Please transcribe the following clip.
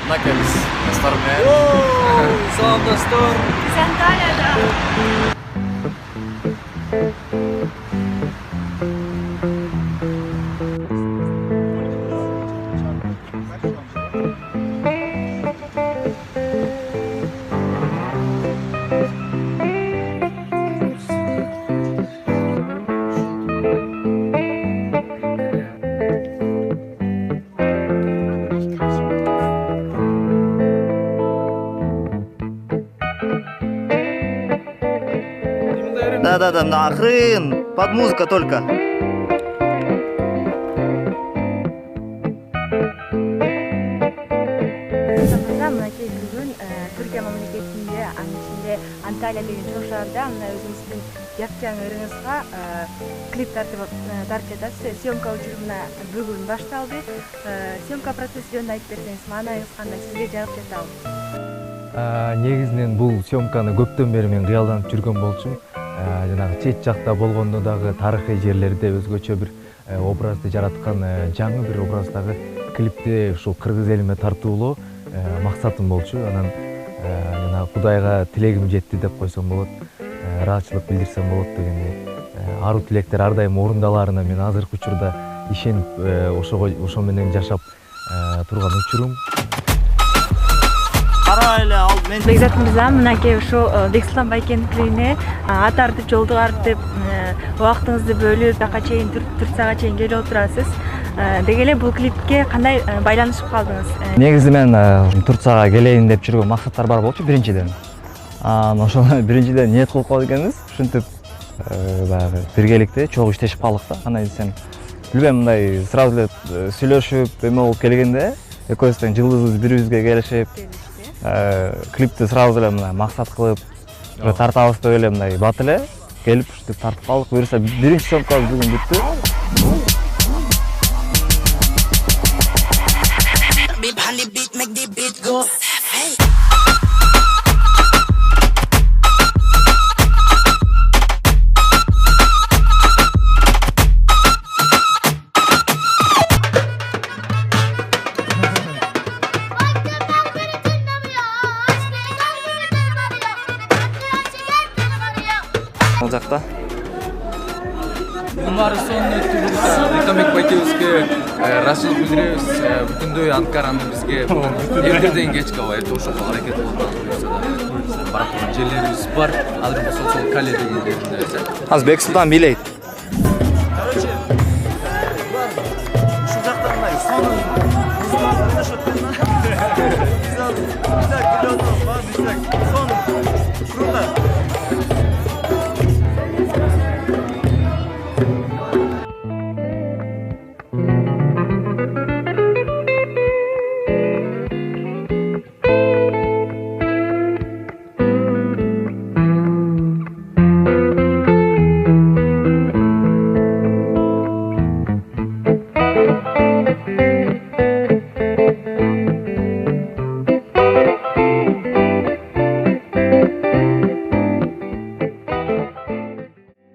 Накелис, достармен. Салам достор. Biz Antalya'da. Да, нахрен, под музыка только. Мынакей бүгүн Түркия мамлекетинде, анын ичинде Анталия деген чоң шаарда мына өзүңүздүн жапжаң ырыңызга клип тартып жатасыз. Съемка учурунда бүгүн башталды. Съемка процесси жөнүндө айтып берсеңиз, маанайыңыз кандай, сизге жагып жатабы? Негизинен бул съемканы көптөн бери мен кыялданып жүргөн болчумун. Жанагы чет жакта болгондо дагы тарыхый жерлерде өзгөчө бир образды жараткан, жаңы бир образдагы клипти ушул кыргыз элиме тартуулоо максатым болчу. Анан жана Кудайга тилегим жетти деп койсом болот. Ыраазычылык билдирсем болот дегендей. Аруу тилектер ар дайым орундаларына мен азыркы учурда ишенип ошо менен жашап турган учурум. Бекзат мырза, мынакей ушу Бексултан Байкендиктине ат артып, жолду артып, убактыңызды бөлүп, жака чейин Турцияга чейин келип отурасыз. Деги эле бул клипке кандай байланышып калдыңыз? Негизи мен Турцияга келейин деп жүргөн максаттар бар болчу биринчиден. Ошону биринчиден ниет кылып коет экенбиз. Ушинтип баягы биргеликте чогуу иштешип калдык да. Андан кийин сен билбейм, мындай сразу эле сүйлөшүп, эме болуп келгенде экөөбүз тең жылдызыбыз бири-бирибизге келишип, клипти сразу эле мына максат кылып тартабыз деп эле мындай бат эле келип ушинтип тартып калдык. Буюрса биринчи съемкабыз бүгүн бүттү. Ол жакта Баары сонун өттү. Рекамбек байкебизге ыраазычылык билдиребиз. Бүтүндөй Анкараны бизге эртеден кечке эртең ошого аракет кылып барып турган жерлерибиз бар. Азыр болсо сол Кале деген жерде. азыр Бексултан бийлейт.